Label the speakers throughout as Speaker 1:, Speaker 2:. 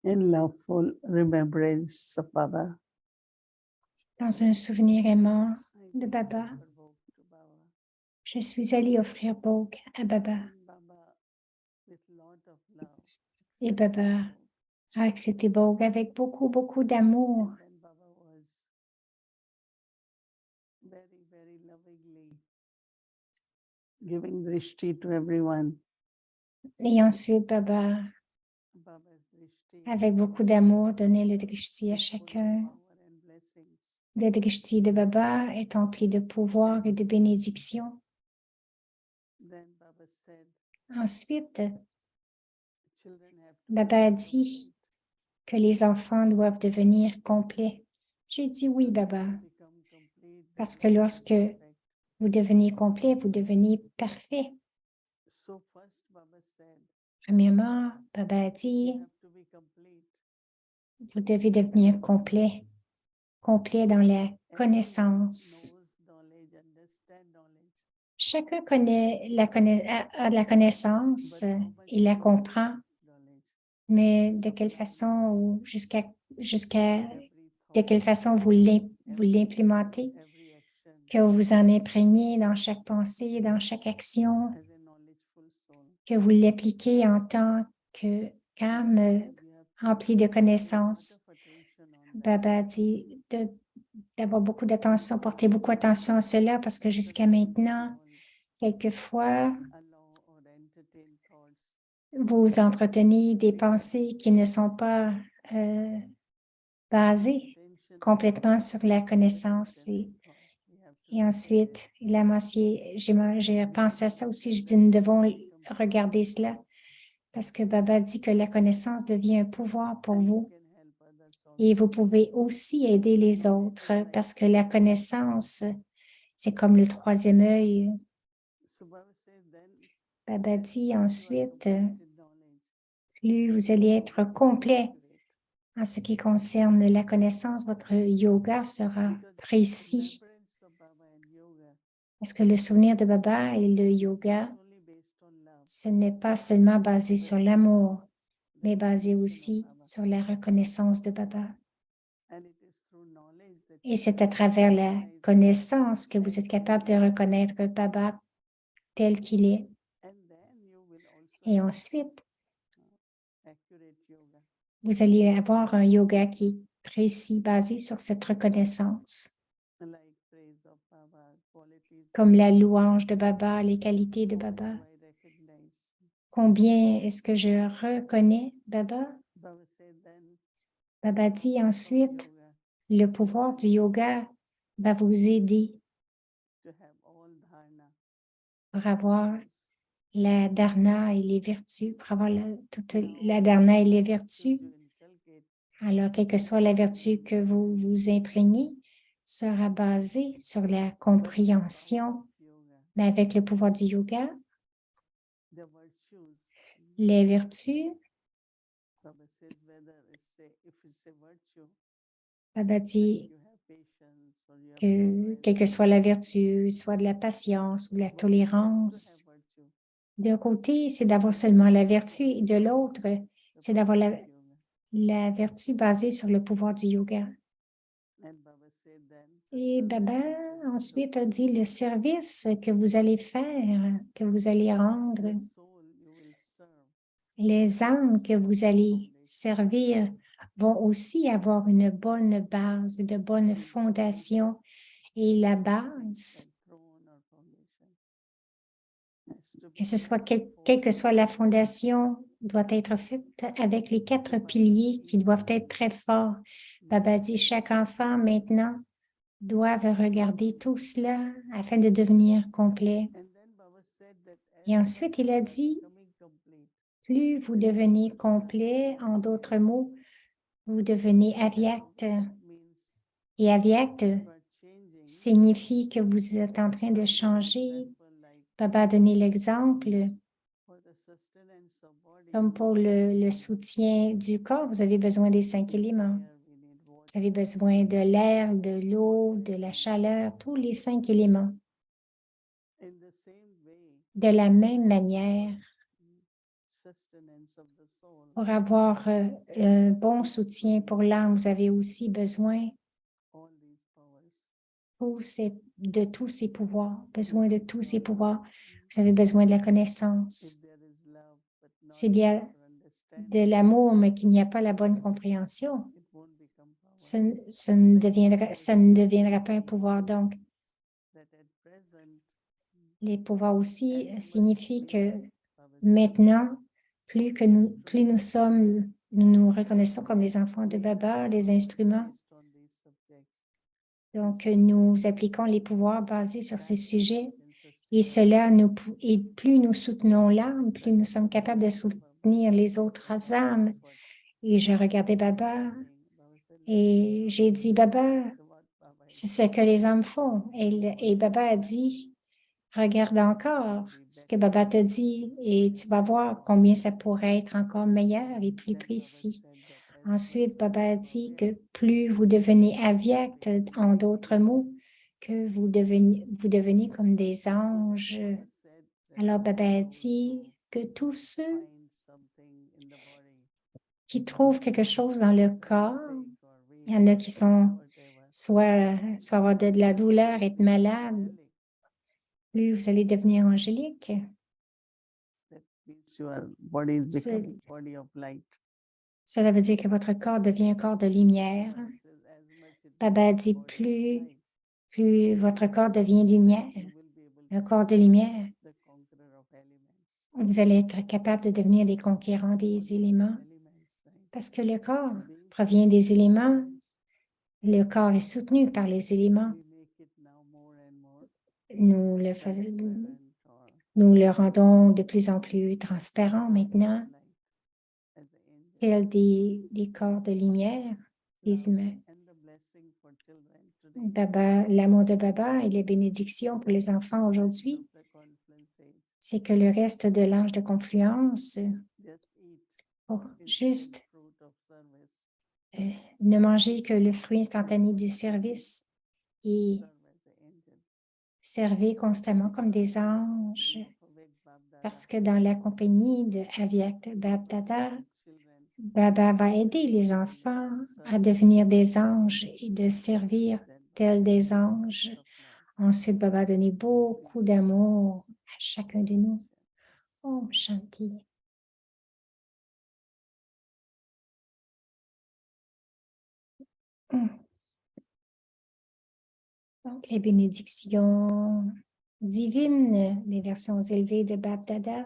Speaker 1: in loveful remembrance of Baba.
Speaker 2: Dans un souvenir aimant de Baba, je suis allée offrir Bhog à Baba. Et Baba a accepté Bhog avec beaucoup, beaucoup d'amour.
Speaker 1: Very lovingly giving drishti to everyone.
Speaker 2: Et ensuite, Baba,
Speaker 1: Baba's drishti
Speaker 2: avec beaucoup d'amour, donnait le drishti à chacun. Le drishti de Baba est empli de pouvoir et de bénédiction.
Speaker 1: Then Baba said,
Speaker 2: Ensuite,
Speaker 1: children have to
Speaker 2: Baba a
Speaker 1: be
Speaker 2: dit
Speaker 1: complete.
Speaker 2: que les enfants doivent devenir complets. J'ai dit oui, Baba,
Speaker 1: Become complete,
Speaker 2: parce
Speaker 1: then
Speaker 2: que
Speaker 1: become
Speaker 2: lorsque
Speaker 1: perfect.
Speaker 2: vous devenez complet, vous devenez parfait.
Speaker 1: So first Baba said,
Speaker 2: Premièrement, Baba a
Speaker 1: you
Speaker 2: dit,
Speaker 1: have to be complete.
Speaker 2: vous devez devenir complet, complet dans la connaissance.
Speaker 1: Knows knowledge, understand knowledge.
Speaker 2: Chacun connaît a la connaissance et la comprend,
Speaker 1: Knowledge.
Speaker 2: mais de quelle façon ou jusqu'à
Speaker 1: Every
Speaker 2: de
Speaker 1: thought,
Speaker 2: quelle façon vous l'implémentez,
Speaker 1: every action,
Speaker 2: que vous en imprégnez dans chaque pensée, dans chaque action,
Speaker 1: as a knowledgeful soul.
Speaker 2: que vous l'appliquez en tant qu'âme
Speaker 1: You have to
Speaker 2: remplie de
Speaker 1: pay
Speaker 2: connaissances.
Speaker 1: lot of attention on that.
Speaker 2: Baba dit d'avoir beaucoup d'attention, porter beaucoup attention à cela parce que jusqu'à maintenant, quelquefois,
Speaker 1: Allow or entertain thoughts.
Speaker 2: vous entretenez des pensées qui ne sont pas basées
Speaker 1: Attention
Speaker 2: complètement sur la
Speaker 1: on
Speaker 2: connaissance.
Speaker 1: every thought. We have to
Speaker 2: Et ensuite, il a mentionné, j'ai pensé à ça aussi, je dis, nous devons regarder cela parce que Baba dit que la connaissance devient un pouvoir pour vous.
Speaker 1: can help others also.
Speaker 2: Et vous pouvez aussi aider les autres parce que la connaissance, c'est comme le troisième œil.
Speaker 1: So Baba says then
Speaker 2: Baba dit
Speaker 1: you are
Speaker 2: ensuite,
Speaker 1: complete in knowledge.
Speaker 2: plus vous allez être complet
Speaker 1: Accurate.
Speaker 2: en ce qui concerne la connaissance, votre yoga sera précis.
Speaker 1: Remembrance of Baba and yoga
Speaker 2: Parce que le souvenir de Baba et le yoga,
Speaker 1: not only based on love,
Speaker 2: ce n'est pas seulement basé sur l'amour, mais basé aussi sur la reconnaissance de Baba.
Speaker 1: and it is through knowledge that
Speaker 2: Et c'est à travers la connaissance que vous êtes capable de reconnaître Baba tel qu'il est.
Speaker 1: and then you will also
Speaker 2: Et
Speaker 1: have
Speaker 2: ensuite,
Speaker 1: accurate yoga.
Speaker 2: vous allez avoir un yoga qui est précis, basé sur cette reconnaissance,
Speaker 1: Like praise of Baba, qualities
Speaker 2: comme la louange de Baba, les qualités de Baba.
Speaker 1: do I recognize.
Speaker 2: Combien est-ce que je reconnais Baba?
Speaker 1: Baba said then
Speaker 2: Baba dit ensuite,
Speaker 1: yoga
Speaker 2: le pouvoir du yoga va vous aider
Speaker 1: to have all dharana.
Speaker 2: pour avoir la dharna et les vertus, pour avoir toute la dharna et les vertus.
Speaker 1: You inculcate
Speaker 2: Alors, quelle que soit la vertu que vous vous imprégnez, sera basée sur la compréhension,
Speaker 1: yoga.
Speaker 2: mais avec le pouvoir du yoga,
Speaker 1: The virtues.
Speaker 2: les vertus,
Speaker 1: Baba says whether if it's a virtue,
Speaker 2: Baba dit
Speaker 1: you have patience or you have
Speaker 2: que quelle que soit la vertu, soit de la patience ou de la tolérance,
Speaker 1: virtue.
Speaker 2: d'un côté, c'est d'avoir seulement la vertu et de l'autre, c'est d'avoir la vertu basée sur le pouvoir du yoga.
Speaker 1: And Baba said then
Speaker 2: Et Baba ensuite a dit le service que vous allez faire, que vous allez rendre,
Speaker 1: soul you will serve.
Speaker 2: les âmes que vous allez servir vont aussi avoir une bonne base, de bonnes fondations. Et la base,
Speaker 1: Throne or foundation has to be
Speaker 2: que ce soit
Speaker 1: built
Speaker 2: quelle que soit la fondation, doit être faite avec les 4 piliers qui doivent être très forts. Baba dit, chaque enfant maintenant doivent regarder tout cela afin de devenir complet.
Speaker 1: And then Baba said that
Speaker 2: Et ensuite, il a dit,
Speaker 1: becoming complete,
Speaker 2: plus vous devenez complet, en d'autres mots, vous devenez avyakt.
Speaker 1: means
Speaker 2: Et avyakt
Speaker 1: you are changing.
Speaker 2: signifie que vous êtes en train de changer.
Speaker 1: Like
Speaker 2: Baba a donné l'exemple,
Speaker 1: for the sustenance of body,
Speaker 2: comme pour le soutien du corps, vous avez besoin des 5 éléments.
Speaker 1: we need water.
Speaker 2: Vous avez besoin de l'air, de l'eau, de la chaleur, tous les 5 éléments.
Speaker 1: In the same way,
Speaker 2: De la même manière, Pour avoir un bon soutien pour l'âme, vous avez aussi besoin de tous ces pouvoirs, besoin de tous ces pouvoirs. Vous avez besoin de la connaissance. S'il y a de l'amour, mais qu'il n'y a pas la bonne compréhension, ça ne deviendra pas un pouvoir. Donc, les pouvoirs aussi signifient que maintenant, plus nous nous reconnaissons comme les enfants de Baba, les instruments. Donc, nous appliquons les pouvoirs basés sur ces sujets et et plus nous soutenons l'âme, plus nous sommes capables de soutenir les autres âmes. Et je regardais Baba et j'ai dit, Baba, c'est ce que les âmes font. Et Baba a dit, regarde encore ce que Baba te dit et tu vas voir combien ça pourrait être encore meilleur et plus précis. Ensuite, Baba a dit que plus vous devenez avyakt, en d'autres mots, que vous devenez comme des anges. Alors, Baba a dit que tous ceux qui trouvent quelque chose dans le corps, il y en a qui sont soit avoir de la douleur, être malade, plus vous allez devenir angélique. Cela veut dire que votre corps devient un corps de lumière. Baba dit plus votre corps devient lumière, un corps de lumière, vous allez être capable de devenir des conquérants des éléments. Parce que le corps provient des éléments, le corps est soutenu par les éléments. Nous le rendons de plus en plus transparent maintenant, tels des corps de lumière, des humains. L'amour de Baba et les bénédictions pour les enfants aujourd'hui, c'est que le reste de l'ange de confluence, juste ne mangez que le fruit instantané du service et servez constamment comme des anges, parce que dans la compagnie de Avyakt Bab-Dada, Baba va aider les enfants à devenir des anges et de servir tels des anges. Ensuite, Baba a donné beaucoup d'amour à chacun de nous. Om Shanti. Donc, les bénédictions divines, les versions élevées de Bab-Dada.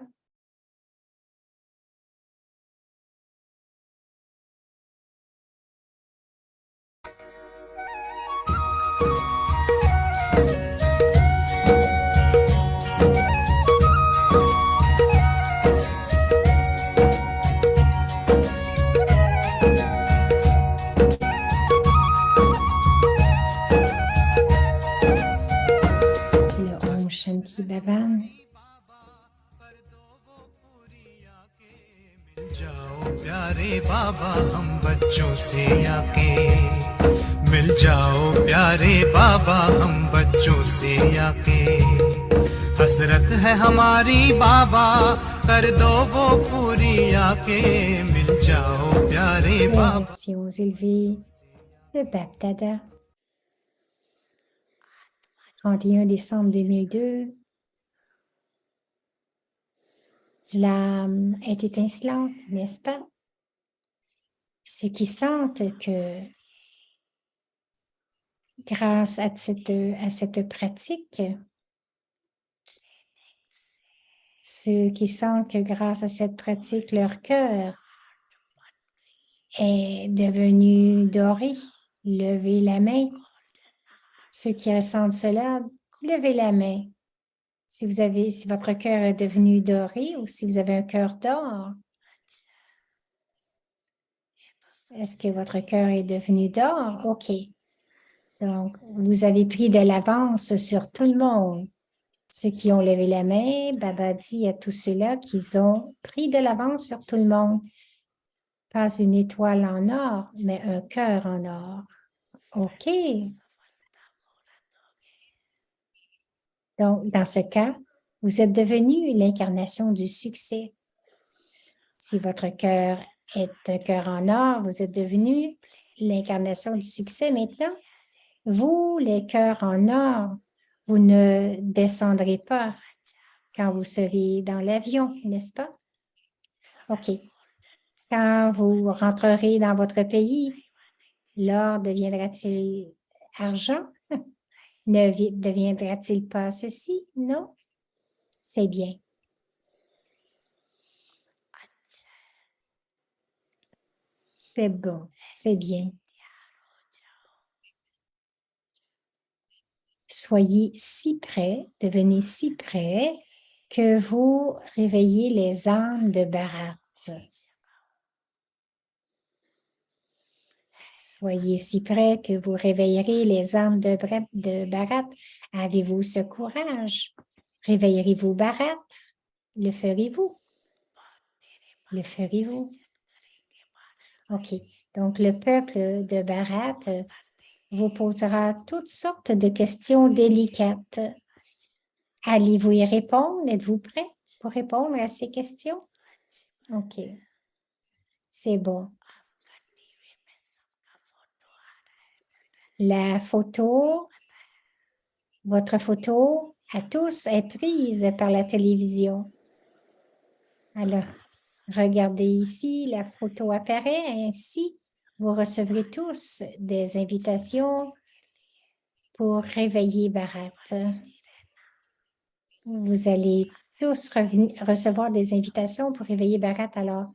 Speaker 2: C'est le Om Shanti Bhavan.
Speaker 3: प्यारे बाबा हम बच्चों से आके मिल जाओ प्यारे बाबा हम बच्चों से आके हसरत है हमारी बाबा कर दो वो पूरी आके मिल जाओ प्यारे
Speaker 2: Les
Speaker 3: बाबा
Speaker 2: versions élevées de Bab-Dada. 31 décembre 2002. L'âme est étincelante, n'est-ce pas? Ceux qui sentent que grâce à cette pratique, ceux qui sentent que grâce à cette pratique, leur cœur est devenu doré, levez la main. Ceux qui ressentent cela, levez la main. Si votre cœur est devenu doré ou si vous avez un cœur d'or, est-ce que votre cœur est devenu d'or? OK. Donc, vous avez pris de l'avance sur tout le monde. Ceux qui ont levé la main, Baba dit à tous ceux-là qu'ils ont pris de l'avance sur tout le monde. Pas une étoile en or, mais un cœur en or. OK. Donc, dans ce cas, vous êtes devenu l'incarnation du succès. Si votre cœur est un cœur en or, vous êtes devenu l'incarnation du succès maintenant. Vous, les cœurs en or, vous ne descendrez pas quand vous serez dans l'avion, n'est-ce pas? OK. Quand vous rentrerez dans votre pays, l'or deviendra-t-il argent? Ne deviendra-t-il pas ceci? Non? C'est bien. C'est bon, c'est bien. Soyez si près, devenez si près que vous réveillez les âmes de Bharat. Soyez si près que vous réveillerez les âmes de Bharat. Avez-vous ce courage? Réveillerez-vous Bharat? Le ferez-vous? Le ferez-vous? OK. Donc, le peuple de Bharat vous posera toutes sortes de questions délicates. Allez-vous y répondre? Êtes-vous prêt pour répondre à ces questions? OK. C'est bon. La photo, votre photo à tous est prise par la télévision. Alors, regardez ici, la photo apparaît ainsi. Vous recevrez tous des invitations pour réveiller Bharat. Vous allez tous recevoir des invitations pour réveiller Bharat alors.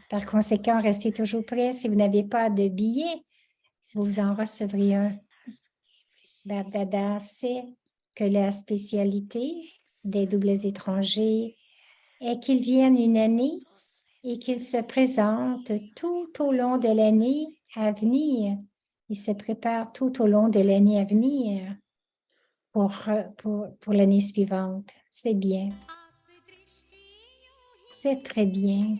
Speaker 2: Par conséquent, restez toujours prêts. Si vous n'avez pas de billet, vous en recevrez un. Bap-Dada sait que la spécialité des doubles étrangers est qu'ils viennent une année et qu'ils se présentent tout au long de l'année à venir. Ils se préparent tout au long de l'année à venir pour l'année suivante. C'est bien. C'est très bien.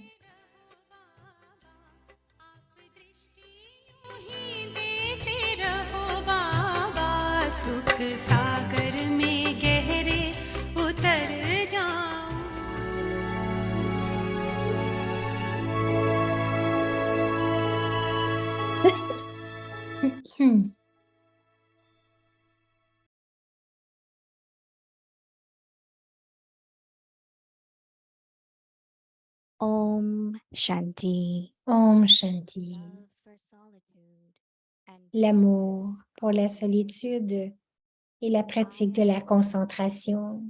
Speaker 4: Om Shanti.
Speaker 2: Om Shanti. L'amour pour la solitude et la pratique de la concentration.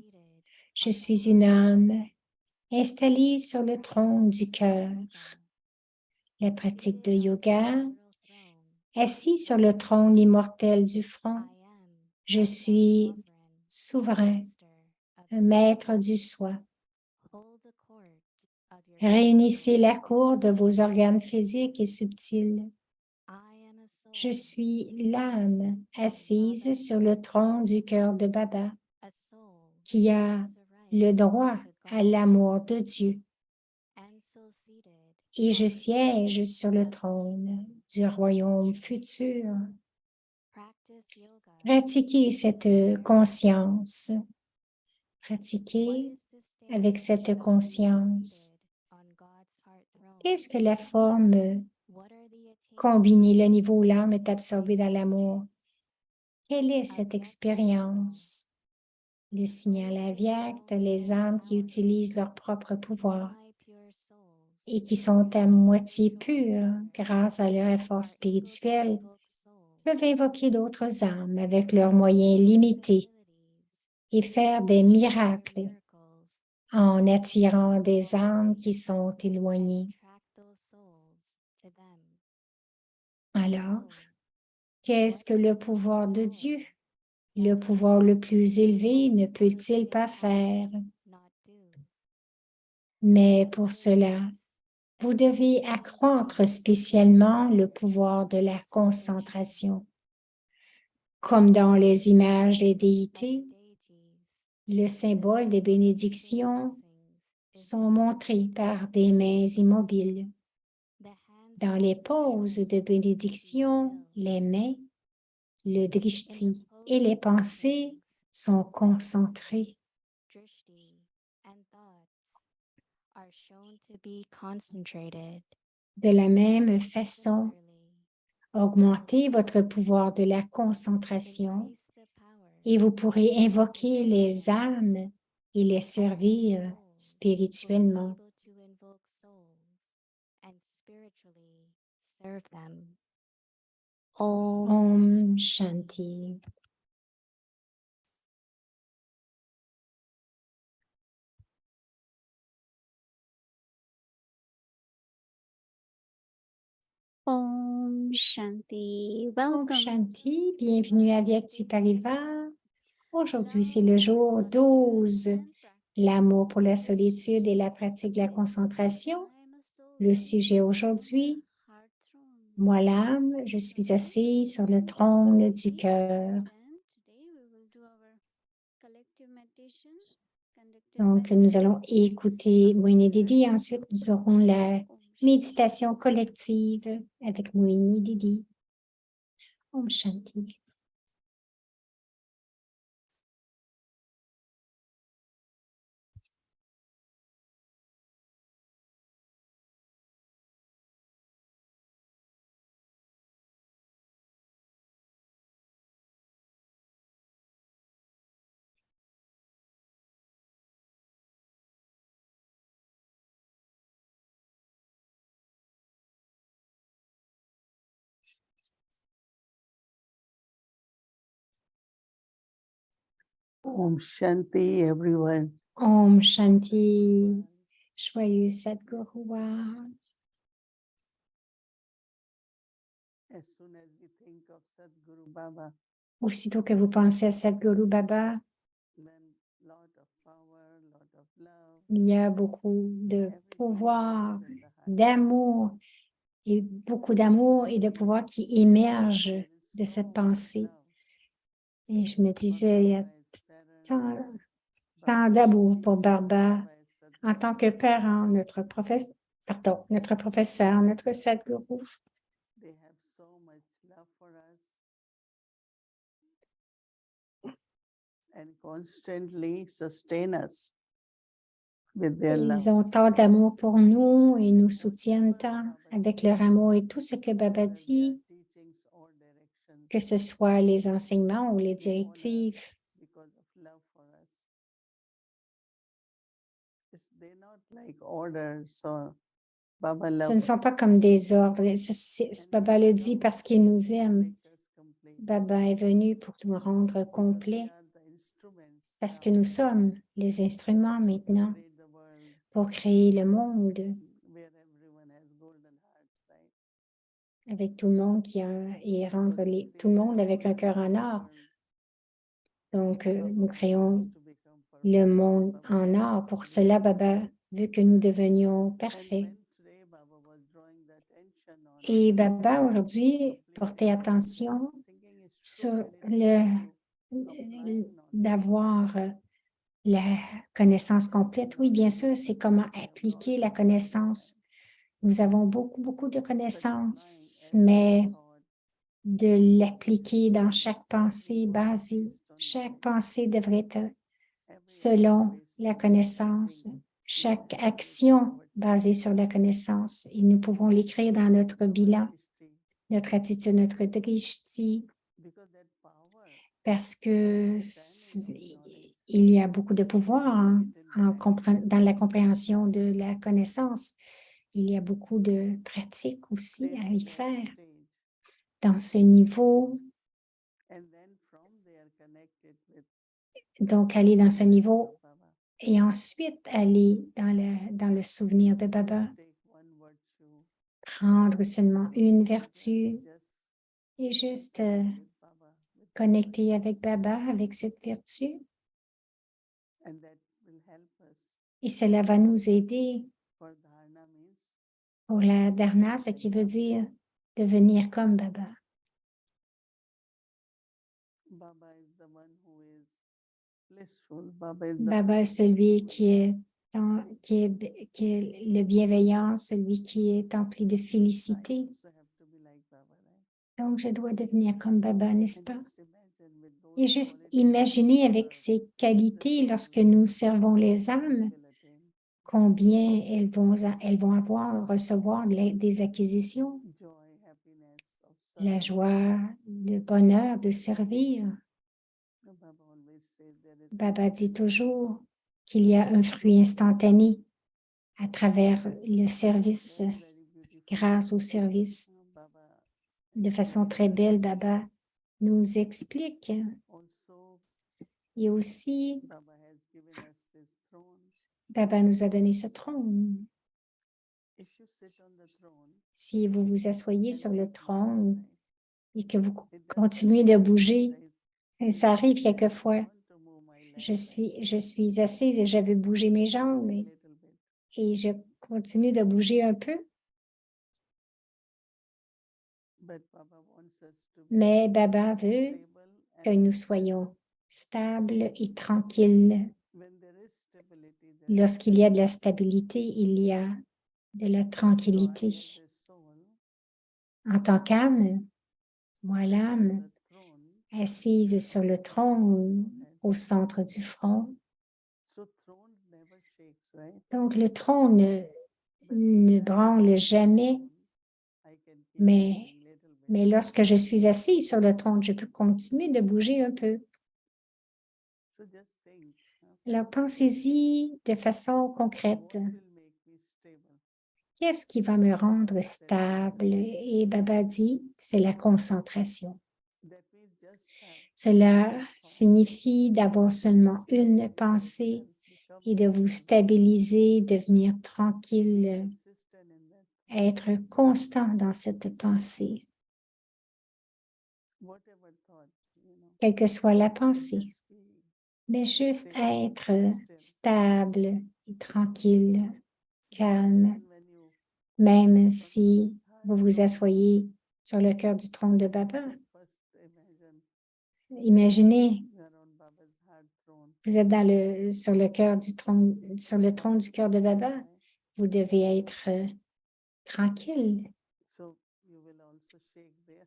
Speaker 2: Je suis une âme installée sur le trône du cœur. La pratique de yoga, assis sur le trône immortel du front. Je suis souverain, un maître du soi. Réunissez la cour de vos organes physiques et subtils. Je suis l'âme assise sur le trône du cœur de Baba, qui a le droit à l'amour de Dieu. Et je siège sur le trône du royaume futur. Pratiquez cette conscience. Pratiquez avec cette conscience. Qu'est-ce que la forme combinée, le niveau où l'âme est absorbée dans l'amour? Quelle est cette expérience? Le signal avyakt, les âmes qui utilisent leur propre pouvoir et qui sont à moitié pures grâce à leur effort spirituel, peuvent invoquer d'autres âmes avec leurs moyens limités et faire des miracles en attirant des âmes qui sont éloignées. Alors, qu'est-ce que le pouvoir de Dieu, le pouvoir le plus élevé, ne peut-il pas faire? Mais pour cela, vous devez accroître spécialement le pouvoir de la concentration. Comme dans les images des déités, le symbole des bénédictions sont montrés par des mains immobiles. Dans les poses de bénédiction, les mains, le drishti et les pensées sont concentrées.
Speaker 4: are shown to be concentrated.
Speaker 2: De la même façon,
Speaker 4: Similarly,
Speaker 2: augmentez votre pouvoir de la concentration
Speaker 4: increase the power
Speaker 2: et vous pourrez invoquer
Speaker 4: of
Speaker 2: les âmes et les servir spirituellement.
Speaker 4: able to invoke souls and spiritually serve them. Om
Speaker 2: Om Shanti.
Speaker 5: Om Shanti.
Speaker 2: Om
Speaker 5: Welcome.
Speaker 2: Shanti, bienvenue à Vyakti Parivar. Aujourd'hui, c'est le jour 12, l'amour pour la solitude et la pratique de la concentration. Le sujet aujourd'hui, moi l'âme, je suis assise sur le trône du cœur. Donc, nous allons écouter Moini Didi. Ensuite, nous aurons la méditation collective avec Moini Didi. Om Shanti.
Speaker 1: Om Shanti, everyone.
Speaker 2: Om Shanti. Joyeux Sadhguru.
Speaker 1: As soon as we think of Sadhguru Baba,
Speaker 2: Aussitôt que vous pensez à Sadhguru Baba,
Speaker 1: then lot of power, lot of love,
Speaker 2: il y a beaucoup de
Speaker 1: everything
Speaker 2: pouvoir,
Speaker 1: is in the heart.
Speaker 2: d'amour, et beaucoup d'amour et de pouvoir qui émergent
Speaker 1: There is
Speaker 2: de
Speaker 1: so
Speaker 2: cette
Speaker 1: much
Speaker 2: pensée.
Speaker 1: love
Speaker 2: Et je me
Speaker 1: for
Speaker 2: disais, il y a
Speaker 1: Baba as parent,
Speaker 2: tant,
Speaker 1: Baba
Speaker 2: tant
Speaker 1: as
Speaker 2: d'amour pour
Speaker 1: teacher,
Speaker 2: Baba
Speaker 1: Baba as
Speaker 2: en
Speaker 1: Sadhguru.
Speaker 2: tant que parent, notre professeur, notre Sadhguru.
Speaker 1: They have so much love for us and constantly sustain us with their love.
Speaker 2: Ils ont tant d'amour pour nous et nous soutiennent tant avec leur amour et tout ce que Baba
Speaker 1: Whether they are
Speaker 2: dit,
Speaker 1: teachings or directions,
Speaker 2: que ce soit les enseignements ou les
Speaker 1: they honor
Speaker 2: directives.
Speaker 1: because of love for us. They're not like orders or Baba
Speaker 2: Ce
Speaker 1: love
Speaker 2: ne sont pas comme des ordres. Baba le dit parce qu'il nous aime. Baba est venu pour nous rendre complets parce que nous sommes les instruments maintenant pour créer le monde avec tout le monde et rendre tout le monde avec un cœur en or. Donc, nous créons le monde en or. Pour cela, Baba veut que nous devenions parfaits. Et Baba, aujourd'hui, portait attention sur d'avoir la connaissance complète. Oui, bien sûr, c'est comment appliquer la connaissance. Nous avons beaucoup de connaissances, mais de l'appliquer dans chaque pensée basée. Chaque pensée devrait être selon la connaissance. Chaque action basée sur la connaissance. Et nous pouvons l'écrire dans notre bilan, notre attitude, notre drishti, parce que il y a beaucoup de pouvoir dans la compréhension de la connaissance. Il y a beaucoup de pratiques aussi à y faire. Dans ce niveau, donc aller dans ce niveau et ensuite aller dans le souvenir de Baba, prendre seulement une vertu et juste connecter avec Baba, avec cette vertu. Et cela va nous aider pour la dharna, ce qui veut dire devenir comme Baba. Baba est celui qui est le bienveillant, celui qui est empli de félicité. Donc, je dois devenir comme Baba, n'est-ce pas? Et juste imaginer avec ces qualités lorsque nous servons les âmes, combien elles vont recevoir des acquisitions,
Speaker 1: joy, happiness of
Speaker 2: la
Speaker 1: serving.
Speaker 2: joie, le bonheur de servir.
Speaker 1: So Baba always says there is
Speaker 2: Baba dit toujours qu'il y a un fruit instantané à travers le service,
Speaker 1: very, very beautiful.
Speaker 2: grâce au service.
Speaker 1: Baba
Speaker 2: De façon très belle, Baba nous explique.
Speaker 1: also,
Speaker 2: Et aussi,
Speaker 1: Baba has given us this throne.
Speaker 2: Baba nous a donné ce trône.
Speaker 1: If you sit on the throne,
Speaker 2: Si vous vous asseyez
Speaker 1: and
Speaker 2: sur le
Speaker 1: keep
Speaker 2: trône
Speaker 1: moving,
Speaker 2: et que vous
Speaker 1: it does
Speaker 2: continuez
Speaker 1: happen
Speaker 2: de bouger,
Speaker 1: sometimes.
Speaker 2: et ça arrive quelquefois,
Speaker 1: I want to move my leg
Speaker 2: je suis assise et je veux bouger mes jambes
Speaker 1: a
Speaker 2: et
Speaker 1: little bit.
Speaker 2: je continue de bouger un peu,
Speaker 1: But Baba wants us to be
Speaker 2: mais Baba veut
Speaker 1: stable
Speaker 2: que
Speaker 1: and
Speaker 2: nous soyons stables et tranquilles.
Speaker 1: when there is stability, there is
Speaker 2: Lorsqu'il y a de la stabilité, il y a de la
Speaker 1: so I
Speaker 2: tranquillité.
Speaker 1: am the soul
Speaker 2: En tant qu'âme, moi
Speaker 1: sit on
Speaker 2: l'âme,
Speaker 1: the throne.
Speaker 2: assise sur le trône au centre du front.
Speaker 1: So throne never shakes, right?
Speaker 2: Donc le trône
Speaker 1: But
Speaker 2: ne
Speaker 1: when I
Speaker 2: branle
Speaker 1: sit on the
Speaker 2: jamais,
Speaker 1: throne, I can keep
Speaker 2: mais,
Speaker 1: moving little bit.
Speaker 2: mais lorsque je suis assise sur le trône, je peux continuer de bouger un peu.
Speaker 1: So just think,
Speaker 2: Alors pensez-y de façon
Speaker 1: what
Speaker 2: concrète.
Speaker 1: will make me stable?
Speaker 2: Qu'est-ce qui va me rendre stable? Et Baba dit, c'est la concentration.
Speaker 1: That means just have
Speaker 2: Cela
Speaker 1: one thought,
Speaker 2: signifie d'avoir seulement une pensée
Speaker 1: become
Speaker 2: et de vous stabiliser, devenir tranquille,
Speaker 1: consistent in that.
Speaker 2: être constant dans cette pensée,
Speaker 1: Whatever thought,
Speaker 2: quelle que soit la
Speaker 1: but
Speaker 2: pensée,
Speaker 1: just be
Speaker 2: mais juste
Speaker 1: stable,
Speaker 2: être
Speaker 1: still.
Speaker 2: stable et tranquille, calme,
Speaker 1: Even when you
Speaker 2: même
Speaker 1: sit on
Speaker 2: si
Speaker 1: Baba's heart
Speaker 2: vous vous
Speaker 1: throne,
Speaker 2: asseyez sur le cœur du trône de Baba.
Speaker 1: first imagine
Speaker 2: Imaginez,
Speaker 1: you are on Baba's heart throne.
Speaker 2: vous êtes sur le cœur du trône, sur le trône du cœur de Baba. Vous devez être tranquille.
Speaker 1: So you will also shake there.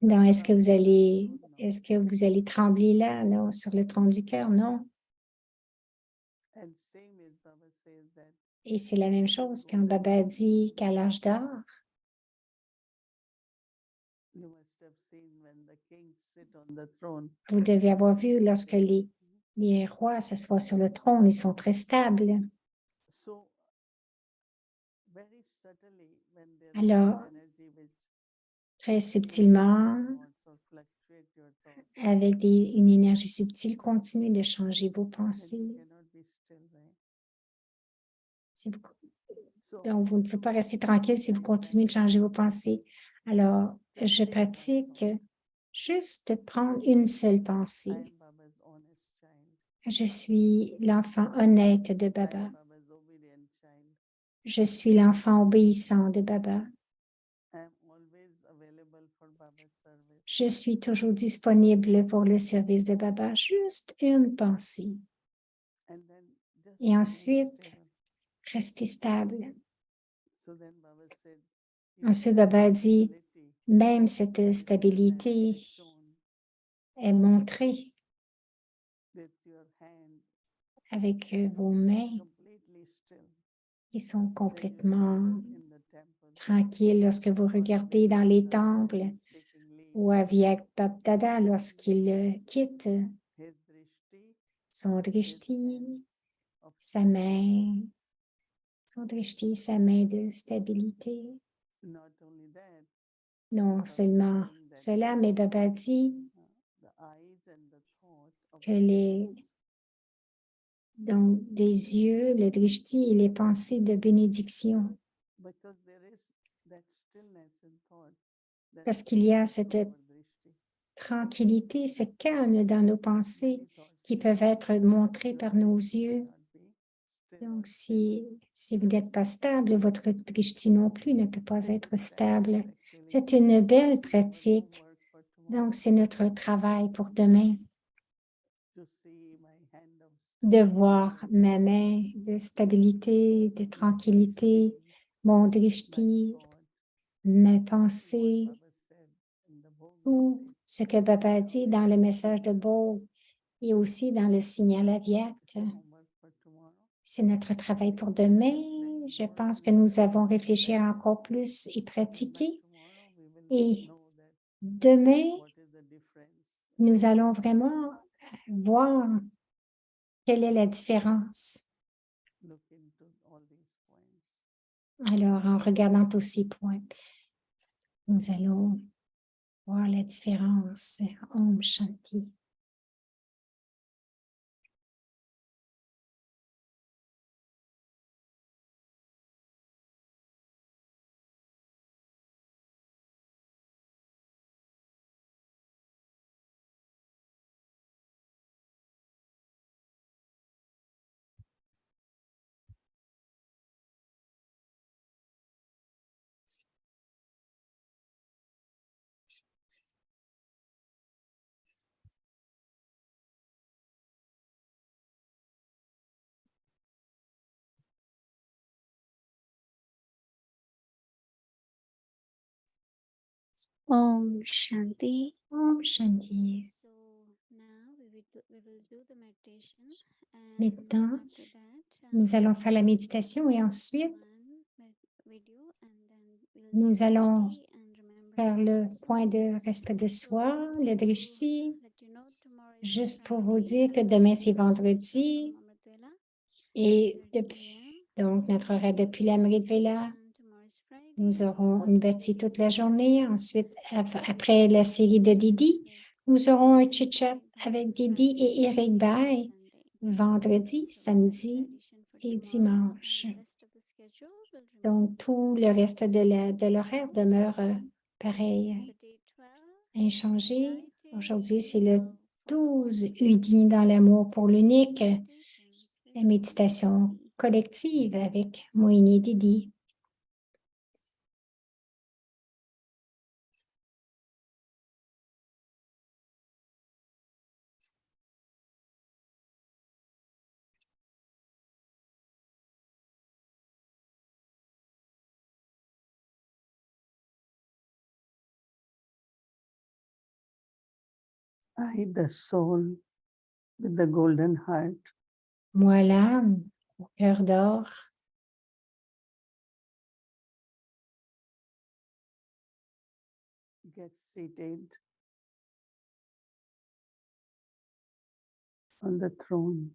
Speaker 2: Non,
Speaker 1: Trembling on the throne, no.
Speaker 2: est-ce que vous allez trembler là, non, sur le trône du cœur? Non.
Speaker 1: And same as Baba says that
Speaker 2: Et c'est la même chose quand Baba dit qu'à l'âge d'or,
Speaker 1: you must have seen when the kings sit on the throne.
Speaker 2: vous devez avoir vu lorsque les rois s'assoient sur le trône, ils sont très stables.
Speaker 1: So very subtly when there is
Speaker 2: Alors,
Speaker 1: an energy which
Speaker 2: très subtilement,
Speaker 1: thoughts or fluctuate your thoughts,
Speaker 2: avec une énergie subtile, continuez de changer vos
Speaker 1: then
Speaker 2: pensées.
Speaker 1: you cannot be still, right?
Speaker 2: Si vous-
Speaker 1: So
Speaker 2: Donc, vous ne pouvez pas rester tranquille si vous continuez de changer vos pensées. Alors, je pratique juste de prendre une seule
Speaker 1: I
Speaker 2: pensée.
Speaker 1: am Baba's honest child.
Speaker 2: Je suis l'enfant honnête de
Speaker 1: I
Speaker 2: Baba.
Speaker 1: am Baba's obedient child.
Speaker 2: Je suis l'enfant obéissant de Baba.
Speaker 1: I am always available for Baba's service.
Speaker 2: Je suis toujours disponible pour le service de Baba. Juste une pensée.
Speaker 1: And then just
Speaker 2: Et
Speaker 1: remain
Speaker 2: ensuite,
Speaker 1: stable.
Speaker 2: restez stable.
Speaker 1: So then Baba said,
Speaker 2: Ensuite, Baba a dit, même cette stabilité est montrée
Speaker 1: with your hand
Speaker 2: avec vos mains
Speaker 1: completely still.
Speaker 2: qui sont
Speaker 1: When you
Speaker 2: complètement
Speaker 1: look in the temple,
Speaker 2: tranquilles lorsque vous regardez dans les temples
Speaker 1: taking leave,
Speaker 2: ou à Viak Bapdada lorsqu'il quitte
Speaker 1: his drishti
Speaker 2: son drishti,
Speaker 1: of
Speaker 2: sa main, son drishti, sa main de stabilité.
Speaker 1: not only that,
Speaker 2: Non
Speaker 1: Baba
Speaker 2: seulement
Speaker 1: saying that
Speaker 2: cela, mais Baba dit
Speaker 1: the eyes and the thought of
Speaker 2: que donc, des yeux, le drishti et les pensées de bénédiction,
Speaker 1: because there is that stillness in thought. that
Speaker 2: parce qu'il y a
Speaker 1: is
Speaker 2: cette
Speaker 1: our drishti.
Speaker 2: tranquillité, ce calme dans nos pensées
Speaker 1: Many thoughts
Speaker 2: qui
Speaker 1: may
Speaker 2: peuvent
Speaker 1: come,
Speaker 2: être montrées
Speaker 1: your
Speaker 2: par nos
Speaker 1: drishti
Speaker 2: yeux.
Speaker 1: cannot be still or
Speaker 2: Donc,
Speaker 1: stable.
Speaker 2: si vous n'êtes pas stable, votre drishti non plus ne peut pas
Speaker 1: Simple
Speaker 2: être
Speaker 1: practice
Speaker 2: stable.
Speaker 1: actually.
Speaker 2: C'est une belle
Speaker 1: It's our
Speaker 2: pratique.
Speaker 1: homework for tomorrow.
Speaker 2: Donc, c'est notre travail pour demain
Speaker 1: To see my hand of
Speaker 2: de
Speaker 1: stability,
Speaker 2: voir ma main de stabilité, de tranquillité, mon
Speaker 1: my
Speaker 2: drishti,
Speaker 1: thought,
Speaker 2: mes
Speaker 1: what
Speaker 2: pensées,
Speaker 1: Baba said in the Bhog
Speaker 2: tout
Speaker 1: message.
Speaker 2: ce que Baba a dit dans le message de Bog et aussi dans le signal Aviat.
Speaker 1: It's a homework for tomorrow.
Speaker 2: C'est notre travail pour demain. Je pense que nous avons réfléchi encore plus et pratiqué. Et demain, nous allons vraiment voir quelle est la différence. Alors, en regardant tous ces points, nous allons voir la différence. Om Shanti.
Speaker 5: Om Shanti.
Speaker 2: Om Shanti.
Speaker 5: So now we will do the meditation. And
Speaker 2: Maintenant,
Speaker 5: after that,
Speaker 2: nous allons faire la méditation et ensuite,
Speaker 5: one video, and then we'll
Speaker 2: nous
Speaker 5: do
Speaker 2: allons
Speaker 5: drishti and remember
Speaker 2: faire le
Speaker 5: the
Speaker 2: point
Speaker 5: soul.
Speaker 2: de respect de
Speaker 5: So
Speaker 2: soi, le
Speaker 5: just to
Speaker 2: drishti,
Speaker 5: let you know, tomorrow is
Speaker 2: juste pour vous
Speaker 5: Friday,
Speaker 2: dire que
Speaker 5: and
Speaker 2: demain
Speaker 5: we
Speaker 2: c'est
Speaker 5: have a session
Speaker 2: vendredi
Speaker 5: from Amritwela,
Speaker 2: et
Speaker 5: 8:30
Speaker 2: depuis,
Speaker 5: a.m.
Speaker 2: donc notre horaire depuis l'Amrit Vela,
Speaker 5: And tomorrow is Friday,
Speaker 2: nous aurons
Speaker 5: so
Speaker 2: une bâtie toute la
Speaker 5: today's
Speaker 2: journée.
Speaker 5: lesson
Speaker 2: Ensuite,
Speaker 5: will
Speaker 2: après la série de Didi,
Speaker 5: with
Speaker 2: nous aurons un
Speaker 5: Eric
Speaker 2: chit-chat
Speaker 5: Bai
Speaker 2: avec
Speaker 5: on
Speaker 2: Didi
Speaker 5: Friday,
Speaker 2: et Eric
Speaker 5: Saturday, and
Speaker 2: Bay
Speaker 5: Sunday.
Speaker 2: vendredi,
Speaker 5: So that is the
Speaker 2: samedi
Speaker 5: addition for
Speaker 2: et
Speaker 5: tomorrow,
Speaker 2: dimanche.
Speaker 5: and the rest of the schedule will remain
Speaker 2: Donc, tout le reste de l'horaire demeure pareil,
Speaker 5: the day 12.
Speaker 2: inchangé.
Speaker 5: United
Speaker 2: Aujourd'hui, c'est
Speaker 5: in
Speaker 2: le
Speaker 5: love for the
Speaker 2: 12
Speaker 5: one.
Speaker 2: unis dans l'amour pour l'unique,
Speaker 5: Meditation with
Speaker 2: la méditation
Speaker 5: Didi.
Speaker 2: collective avec Moïni et Didi.
Speaker 1: I, the soul with the golden heart,
Speaker 2: Moi, l'âme, au cœur d'or,
Speaker 1: get seated on the throne.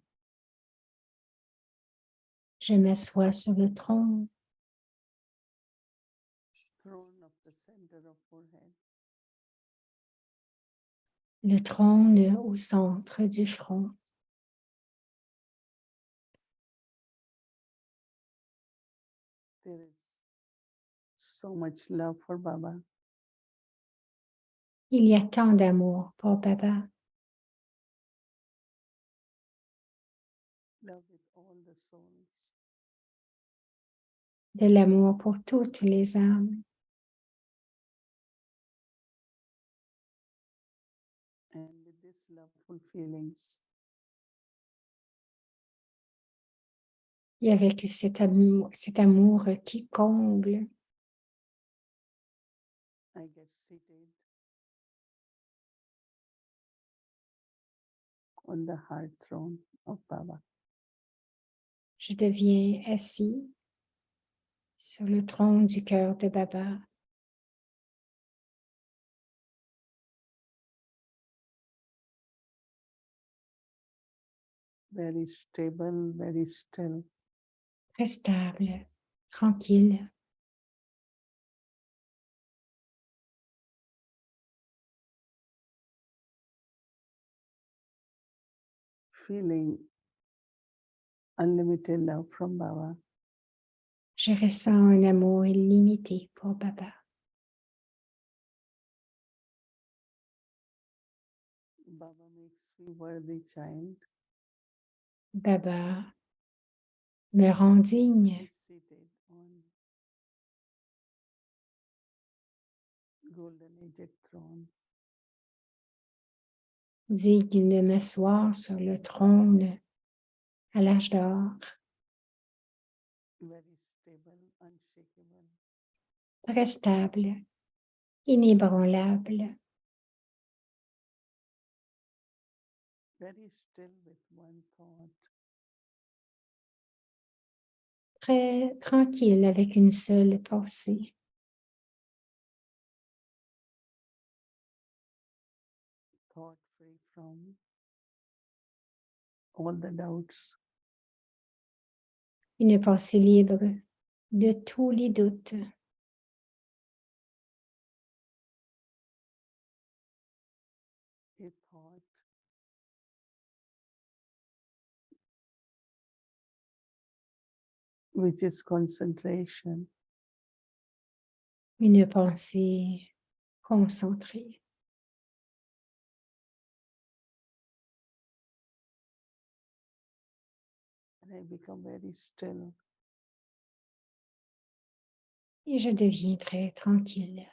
Speaker 2: je m'assois sur le trône,
Speaker 1: Throne of the center of forehead.
Speaker 2: le trône au centre du front.
Speaker 1: There is so much love for Baba.
Speaker 2: Il y a tant d'amour pour Baba,
Speaker 1: Love with all the souls.
Speaker 2: de l'amour pour toutes les âmes.
Speaker 1: And with these loveful feelings,
Speaker 2: Et avec cet amour qui comble,
Speaker 1: I get seated on the heart throne of Baba.
Speaker 2: je deviens assis sur le trône du cœur de Baba.
Speaker 1: Very stable, very still.
Speaker 2: Très stable, tranquille,
Speaker 1: Feeling unlimited love from Baba.
Speaker 2: je ressens un amour illimité pour Baba.
Speaker 1: Baba makes me worthy child.
Speaker 2: Baba me rend digne,
Speaker 1: Seated on golden aged throne.
Speaker 2: digne de m'asseoir sur le trône à l'âge d'or,
Speaker 1: Very stable, unshakable.
Speaker 2: très stable, inébranlable,
Speaker 1: Very still with one thought.
Speaker 2: très tranquille avec une seule pensée.
Speaker 1: thought free from all the doubts.
Speaker 2: Une pensée libre de tous les doutes.
Speaker 1: A thought which is concentration.
Speaker 2: Une pensée concentrée.
Speaker 1: And I become very still.
Speaker 2: Et je deviens très tranquille.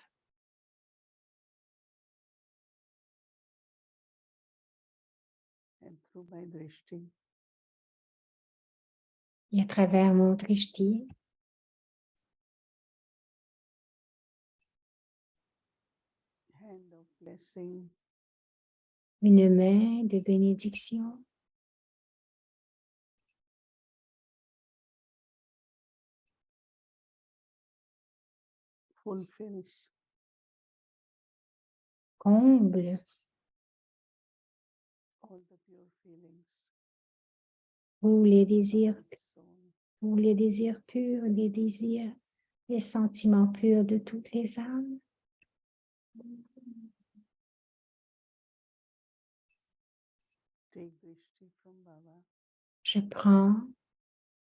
Speaker 1: And through my drishti,
Speaker 2: Et à travers mon drishti,
Speaker 1: hand of blessing,
Speaker 2: une main de bénédiction
Speaker 1: fulfills
Speaker 2: comble
Speaker 1: all the pure feelings
Speaker 2: tous les
Speaker 1: of
Speaker 2: désirs,
Speaker 1: the soul.
Speaker 2: tous les désirs purs, les désirs, les sentiments purs de toutes les âmes.
Speaker 1: Take drishti from Baba
Speaker 2: Je prends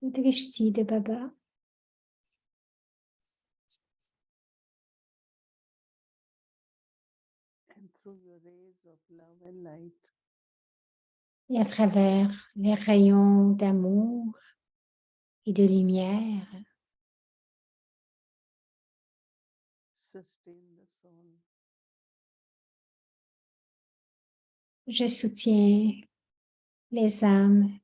Speaker 2: le drishti de Baba
Speaker 1: and through your rays of love and light,
Speaker 2: et à travers les rayons d'amour et de lumière,
Speaker 1: sustain the soul.
Speaker 2: je soutiens les âmes.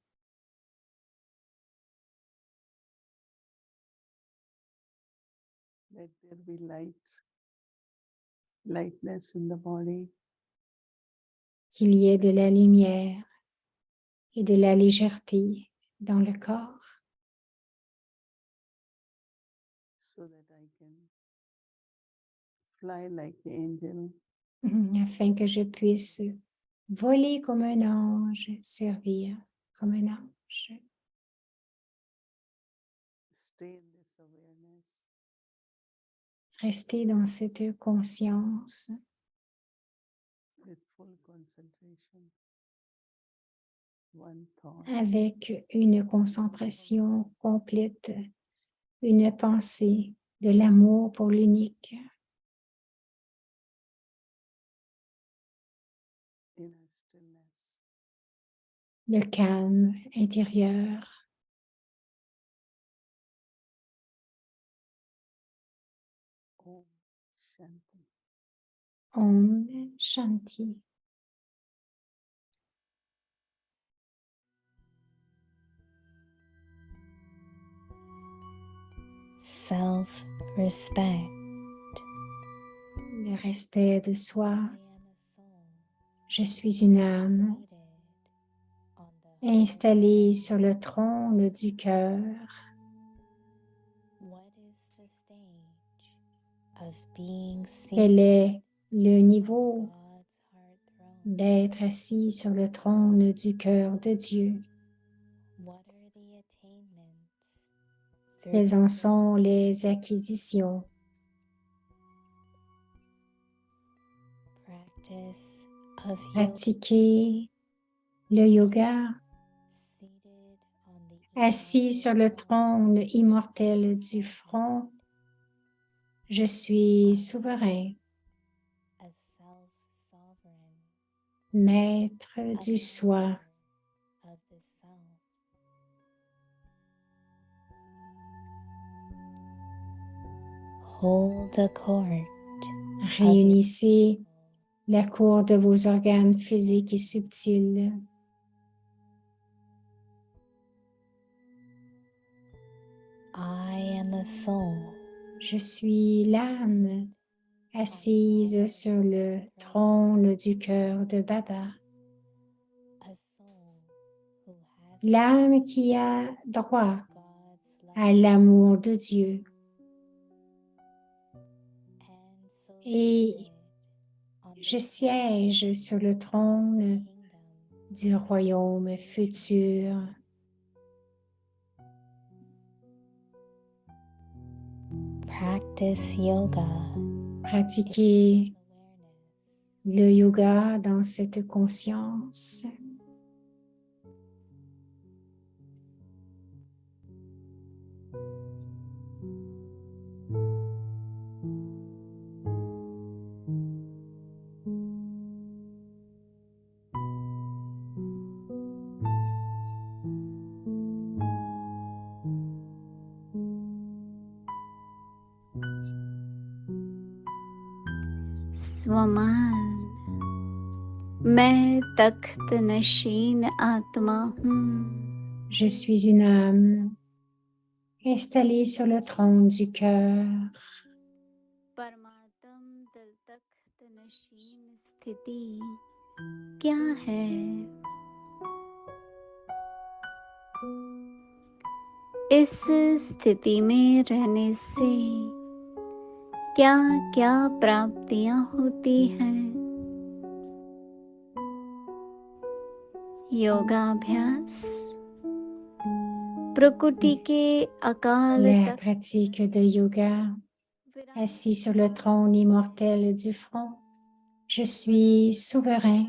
Speaker 1: Let there be lightness in the body,
Speaker 2: Qu'il y ait de la lumière et de la légèreté dans le corps,
Speaker 1: so that I can fly like the angel,
Speaker 2: afin que je puisse voler comme un ange, servir comme un ange.
Speaker 1: stay in this awareness,
Speaker 2: Rester dans cette conscience
Speaker 1: with full concentration. One thought,
Speaker 2: avec une concentration complète, une pensée de l'amour pour l'unique,
Speaker 1: inner stillness.
Speaker 2: le calme intérieur.
Speaker 1: Om Shanti.
Speaker 2: Om Shanti.
Speaker 4: Self-respect.
Speaker 2: Le respect de soi.
Speaker 4: I am a soul
Speaker 2: Je suis une âme
Speaker 4: seated on the
Speaker 2: installée sur le trône du cœur.
Speaker 4: What is the stage of being
Speaker 2: Quel
Speaker 4: seated
Speaker 2: est le
Speaker 4: on
Speaker 2: niveau
Speaker 4: God's heart throne?
Speaker 2: d'être assis sur le trône du cœur de Dieu?
Speaker 4: What are the attainments
Speaker 2: Quelles
Speaker 4: through
Speaker 2: en
Speaker 4: this
Speaker 2: sont les acquisitions?
Speaker 4: practice of yoga
Speaker 2: Pratiquer le yoga
Speaker 4: seated on the
Speaker 2: assis sur le
Speaker 4: immortal
Speaker 2: trône immortel
Speaker 4: throne
Speaker 2: du
Speaker 4: of
Speaker 2: front.
Speaker 4: God,
Speaker 2: Je suis souverain,
Speaker 4: a self-sovereign,
Speaker 2: maître
Speaker 4: a
Speaker 2: du soi.
Speaker 4: master of the self. Hold a court of your
Speaker 2: Réunissez
Speaker 4: soul.
Speaker 2: la cour de vos organes physiques et subtils.
Speaker 4: I am a soul
Speaker 2: Je suis l'âme assise sur le trône du cœur de Baba.
Speaker 4: a soul who has
Speaker 2: L'âme qui a droit
Speaker 4: God's
Speaker 2: à l'amour de Dieu.
Speaker 4: And so
Speaker 2: Et
Speaker 4: seated on the
Speaker 2: je siège sur le trône
Speaker 4: kingdom,
Speaker 2: du royaume futur.
Speaker 4: practice yoga
Speaker 2: Pratiquez
Speaker 4: awareness.
Speaker 2: le yoga dans cette conscience.
Speaker 5: स्वमान मैं तख्त नशीन आत्मा हूँ
Speaker 2: Je suis une âme installée sur le trône du cœur.
Speaker 5: परमात्म दल तख्त नशीन स्थिति क्या है? इस स्थिति में रहने से क्या क्या प्राप्तियां होती हैं? योगाभ्यास प्रकृति के अकाल
Speaker 2: La
Speaker 5: तख्त
Speaker 2: pratique de yoga, assis sur le trône immortel du front. Je suis souverain,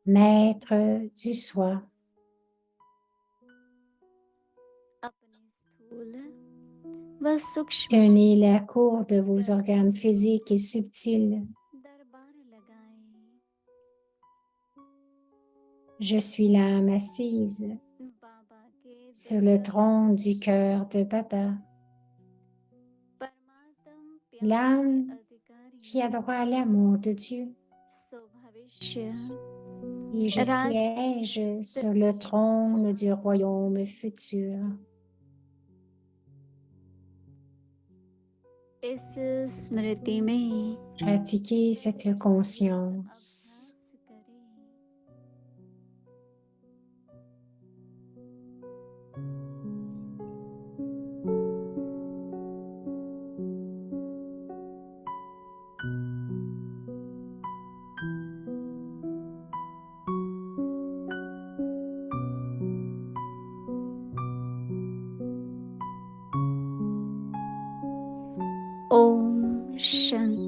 Speaker 2: maître du soi.
Speaker 5: अपने स्थूल व सूक्ष्म
Speaker 2: Tenez la cour de vos organes physiques et subtils.
Speaker 5: दरबार लगाएं।
Speaker 2: Je suis l'âme assise
Speaker 5: बाबा के
Speaker 2: sur le trône du cœur de Baba,
Speaker 5: परमात्म प्यार
Speaker 2: l'âme
Speaker 5: के अधिकारी
Speaker 2: qui a droit à l'amour de Dieu.
Speaker 5: सो भविष्य
Speaker 2: Et je
Speaker 5: Raj-
Speaker 2: siège sur le trône du royaume futur.
Speaker 5: इस स्मृति में
Speaker 2: Pratiquez cette conscience.
Speaker 5: अभ्यास करें। ओम शांति।